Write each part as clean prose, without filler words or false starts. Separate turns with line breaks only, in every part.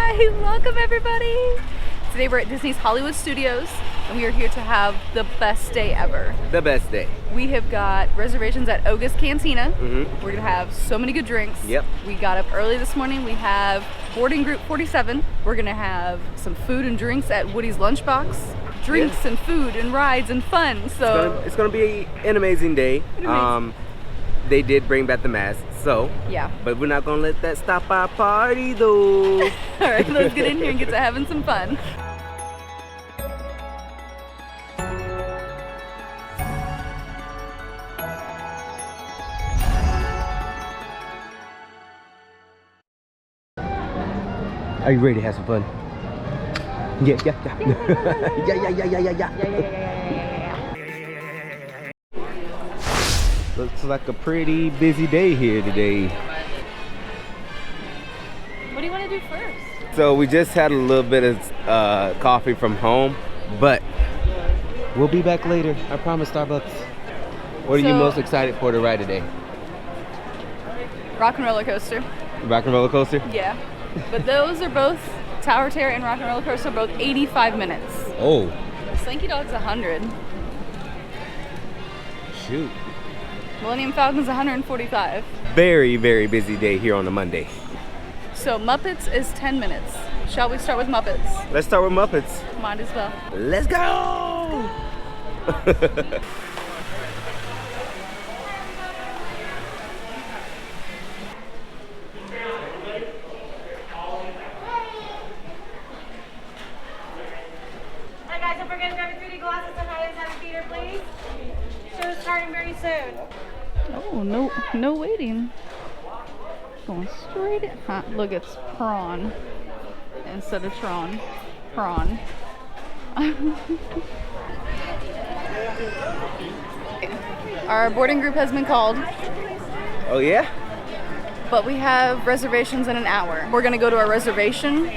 Hi, welcome everybody. Today we're at Disney's Hollywood Studios and we are here to have the best day ever.
The best day.
We have got reservations at August Cantina.
Mm-hmm.
We're gonna have so many good drinks.
Yep.
We got up early this morning. We have boarding group 47. We're gonna have some food and drinks at Woody's Lunchbox. Drinks and food and rides and fun. So
it's gonna be an amazing day. They did bring back the mask, so
yeah.
But we're not gonna let that stop our party though.
All right, let's get in here and get to having some fun.
Are you ready to have some fun? Yeah. Looks like a pretty busy day here today.
What do you want to do first?
So we just had a little bit of coffee from home, but we'll be back later. I promise, Starbucks. What are you most excited for to ride today?
Rock and roller coaster.
Rock and roller coaster?
Yeah. But those are both, Tower Terror and Rock and Roller Coaster, are both 85 minutes.
Oh.
Slinky Dog's 100.
Shoot.
Millennium Falcon's 145.
Very, very busy day here on a Monday.
So Muppets is 10 minutes. Shall we start with Muppets?
Let's start with Muppets.
Might as well.
Let's go!
Hi guys, don't forget to grab your 3D glasses and items at the theater, please. Show's starting very soon.
Oh, no waiting. Going straight in. Huh, look, it's prawn instead of Tron. Prawn. Our boarding group has been called.
Oh yeah?
But we have reservations in an hour. We're gonna go to our reservation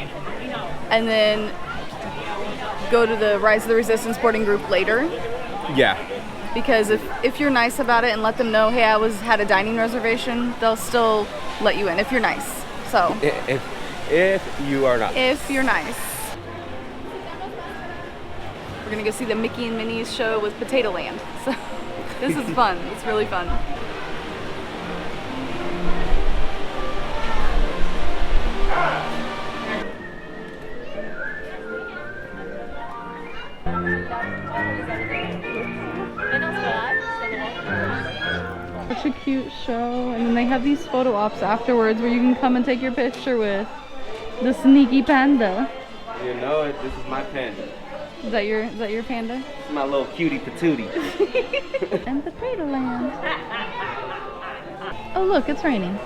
and then go to the Rise of the Resistance boarding group later.
Yeah.
Because if you're nice about it and let them know, hey, I had a dining reservation, they'll still let you in if you're nice. So
if you are not.
If you're nice. We're gonna go see the Mickey and Minnie's show with Potato Land. So this is fun. It's really fun. Such a cute show, and then they have these photo ops afterwards where you can come and take your picture with the sneaky panda.
You know it. This is my panda.
Is that your panda?
This is my little cutie patootie.
And Potato Land. Oh look, it's raining.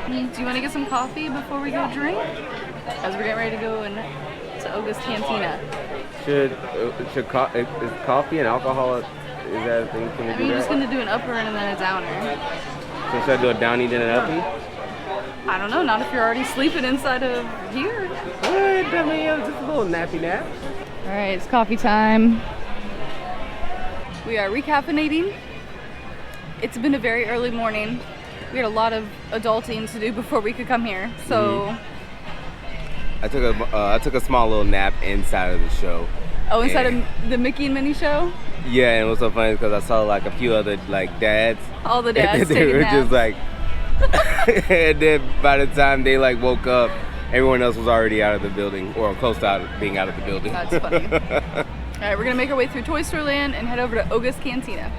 Do you want to get some coffee before we go drink? As we're getting ready to go to August Cantina.
Is coffee and alcohol, is that a thing? Can we do
you're
that?
just gonna do an upper and then a downer.
So should I do a downy then an uppie?
I don't know, not if you're already sleeping inside of here.
What? Just a little nappy nap.
Alright, it's coffee time. We are recaffeinating. It's been a very early morning. We had a lot of adulting to do before we could come here, so...
I took a small little nap inside of the show.
Oh, inside of the Mickey and Minnie show?
Yeah, and it was so funny because I saw like a few other like dads.
All the dads
they
taking
were
naps.
just like, and then by the time they like woke up, everyone else was already out of the building or close to being out of the building.
That's funny. All right, we're gonna make our way through Toy Story Land and head over to August Cantina.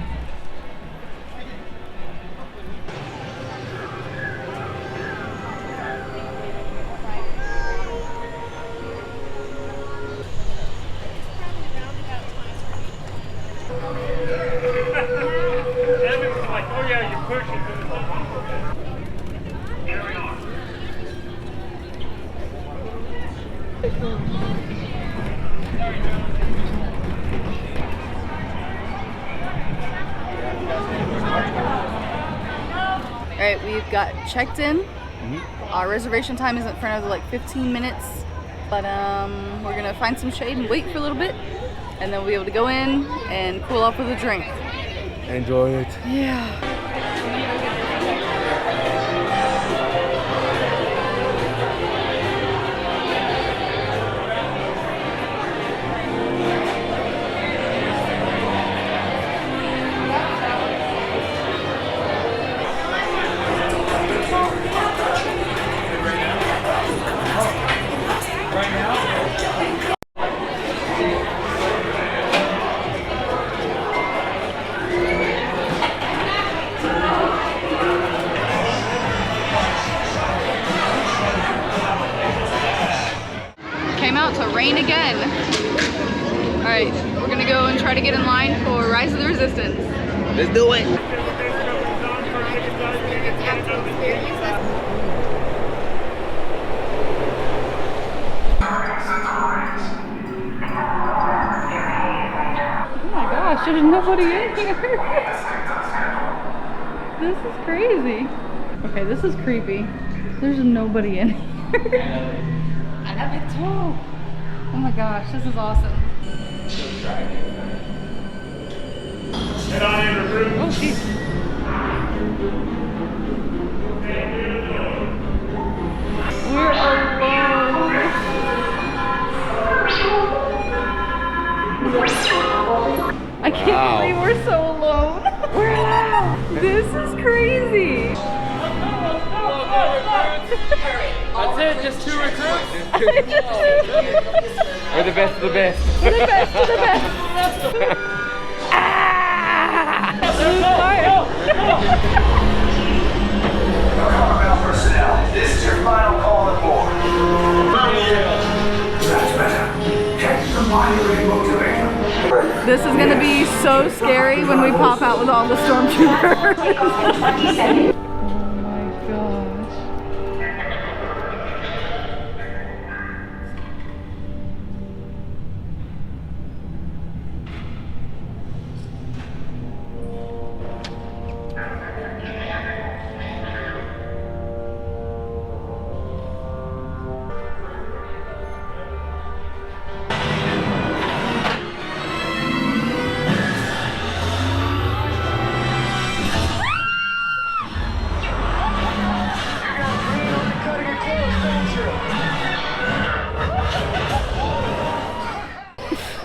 Alright, we've got checked in. Our reservation time isn't for another like 15 minutes, but we're gonna find some shade and wait for a little bit, and then we'll be able to go in and cool off with a drink.
Enjoy it.
Yeah. about to rain again. All right, we're gonna go and try to get in line for Rise of the Resistance.
Let's do it.
Oh my gosh, there's nobody in here. This is crazy. Okay, this is creepy. There's nobody in here. I love it too. Oh my gosh, this is awesome. Oh jeez. We're alone. I can't believe we're so alone. We're alone. This is crazy.
That's it, just 2 recruits?
We're the best of the best.
We're the best of the best.
Personnel, this is your final call on board. That's better. Catch the binary motivator.
This is gonna be so scary when we pop out with all the stormtroopers. Oh my gosh.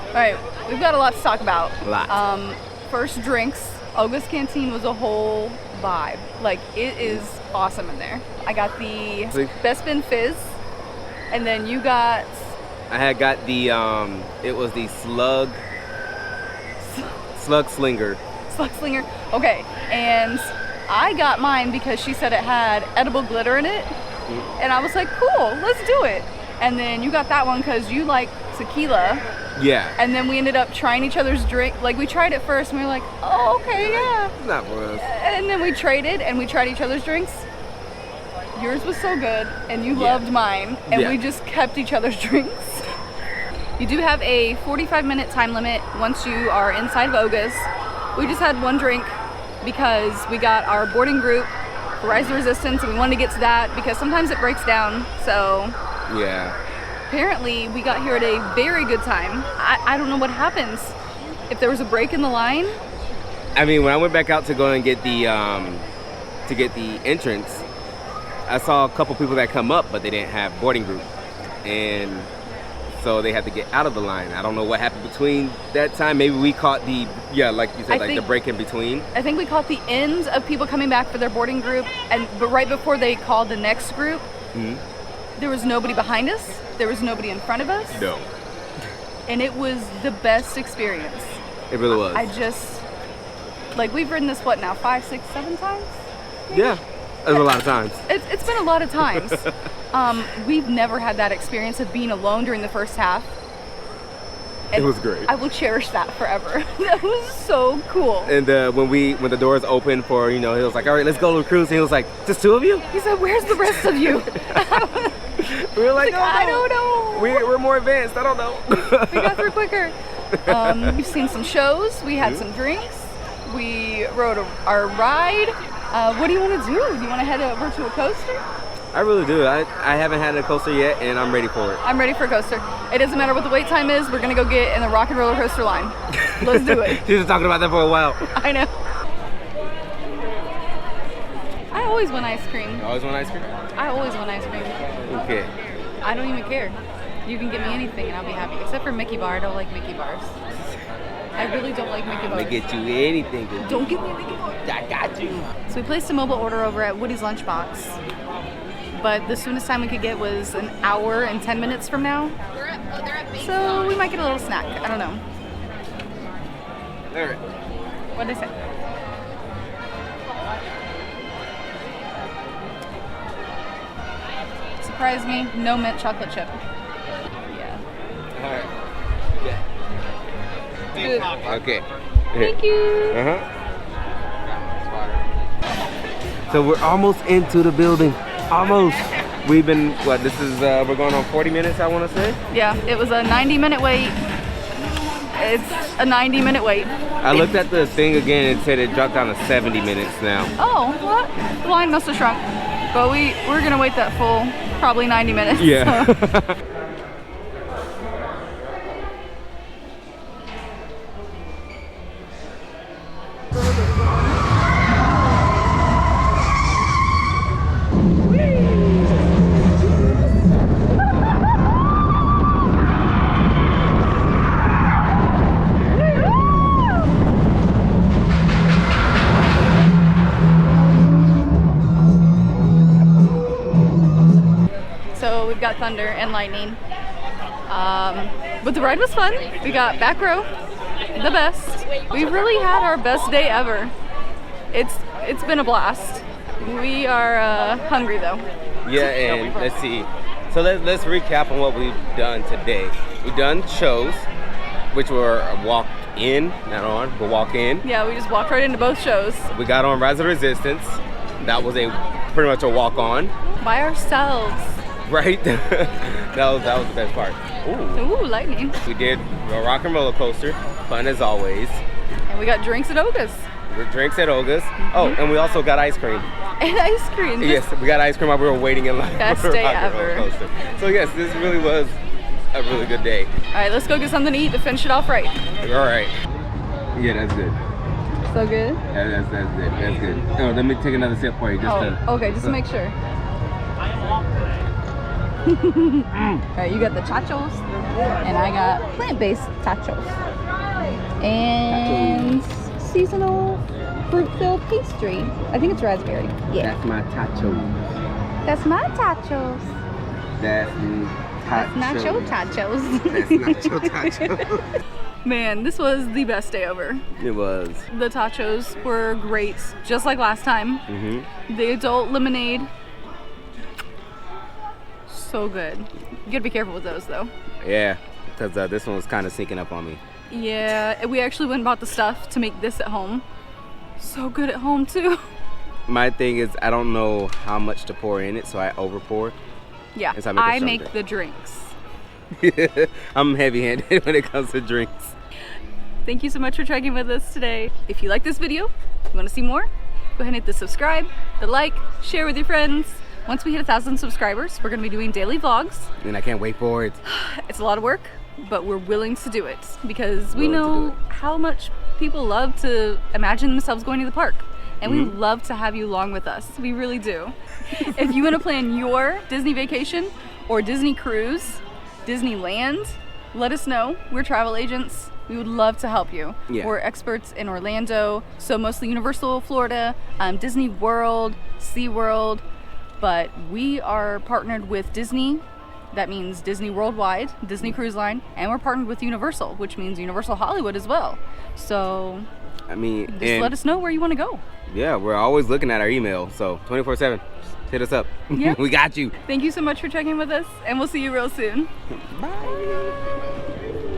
Alright, we've got a lot to talk about. First, drinks. Olga's Canteen was a whole vibe. Like, it is awesome in there. I got the Bespin Fizz, and then you got...
I had got the, it was the Slug Slinger.
Slug Slinger. Okay, and I got mine because she said it had edible glitter in it, and I was like, cool, let's do it. And then you got that one because you like tequila.
Yeah.
And then we ended up trying each other's drink. Like, we tried it first and we were like, oh, okay, yeah.
It's not for us.
And then we traded and we tried each other's drinks. Yours was so good and you loved mine. And we just kept each other's drinks. You do have a 45-minute time limit once you are inside of Olga's. We just had one drink because we got our boarding group for Rise of the Resistance and we wanted to get to that because sometimes it breaks down. So
yeah.
Apparently, we got here at a very good time. I don't know what happens. If there was a break in the line.
I mean, when I went back out to go and get the entrance, I saw a couple people that come up, but they didn't have boarding group, and so they had to get out of the line. I don't know what happened between that time. Maybe we caught the like you said, the break in between.
I think we caught the end of people coming back for their boarding group, but right before they called the next group. There was nobody behind us. There was nobody in front of us.
No.
And it was the best experience.
It really was.
I just, like, we've ridden this, what now, 5, 6, 7 times? Maybe?
Yeah, it was a lot of times.
It's been a lot of times. We've never had that experience of being alone during the first half. And
it was great.
I will cherish that forever. That was so cool.
And when the doors opened for, he was like, all right, let's go to the cruise. And he was like, just 2 of you?
He said, where's the rest of you?
We were like,
I don't know.
We're more advanced. I don't know.
We got through quicker. We've seen some shows. We had some drinks. We rode our ride. What do you want to do? Do you want to head over to a coaster?
I really do. I haven't had a coaster yet, and I'm ready for it.
I'm ready for a coaster. It doesn't matter what the wait time is. We're going to go get in the rock and roller coaster line. Let's do it.
She's been talking about that for a while.
I know. I always want ice cream.
You always want ice cream?
I always want ice cream.
Okay.
I don't even care. You can give me anything and I'll be happy. Except for Mickey Bar. I don't like Mickey Bars. I really don't like Mickey Bars.
I'm gonna get you anything.
Don't give me a Mickey Bar.
I got you.
So we placed a mobile order over at Woody's Lunchbox. But the soonest time we could get was an hour and 10 minutes from now. So we might get a little snack. I don't know.
All right.
What'd they say? Surprise me, no mint chocolate chip. Yeah.
Alright.
Good.
Okay.
Thank you.
So we're almost into the building. Almost. We've been, what, this is, we're going on 40 minutes, I want to say?
Yeah, it was a 90-minute wait. It's a 90-minute wait.
I looked at the thing again and it said it dropped down to 70 minutes now.
Oh, what? The line must have shrunk. But we're gonna wait that full, probably 90 minutes.
Yeah.
So. So we've got thunder and lightning, but the ride was fun. We got back row, the best. We really had our best day ever. It's been a blast. We are hungry though.
Yeah, and let's see. So let's recap on what we've done today. We've done shows, which were a walk in, not on, but walk in.
Yeah, we just walked right into both shows.
We got on Rise of the Resistance. That was pretty much a walk on.
By ourselves.
Right? that was the best part.
Ooh, lightning.
We did a rock and roller coaster, fun as always.
And we got drinks at Oga's.
Drinks at Olga's. Oh, and we also got ice cream.
And ice cream.
Yes, we got ice cream while we were waiting in line.
Best
for
day
rock and roller
ever.
coaster. So yes, this really was a really good day.
All right, let's go get something to eat to finish it off right.
All right. Yeah, that's good.
So good.
That's good. That's good. Oh, let me take another sip for you.
Okay, just to make sure. Alright, you got the tachos, and I got plant-based tachos. And seasonal fruit-filled pastry. I think it's raspberry. Yeah.
That's my tachos.
That's my tachos.
That's
That's nacho tachos.
That's nacho tachos.
Man, this was the best day ever.
It was.
The tachos were great, just like last time. The adult lemonade, so good. You gotta be careful with those though.
Yeah, because this one was kind of sneaking up on me.
Yeah, we actually went and bought the stuff to make this at home. So good at home too.
My thing is, I don't know how much to pour in it, so I over pour.
Yeah,
That's how
I
it
make
stronger.
the drinks.
I'm heavy-handed when it comes to drinks.
Thank you so much for trekking with us today. If you like this video, you want to see more, go ahead and hit the subscribe, the like, share with your friends. Once we hit 1,000 subscribers, we're going to be doing daily vlogs.
And I can't wait for it.
It's a lot of work, but we're willing to do it because we know how much people love to imagine themselves going to the park. And we love to have you along with us. We really do. If you want to plan your Disney vacation or Disney cruise, Disneyland, let us know. We're travel agents. We would love to help you.
Yeah.
We're experts in Orlando, so mostly Universal, Florida, Disney World, SeaWorld, but we are partnered with Disney. That means Disney Worldwide, Disney Cruise Line, and we're partnered with Universal, which means Universal Hollywood as well. So
I mean,
just let us know where you want to go.
Yeah, we're always looking at our email, so 24/7. Hit us up.
Yeah.
We got you.
Thank you so much for checking with us, and we'll see you real soon.
Bye.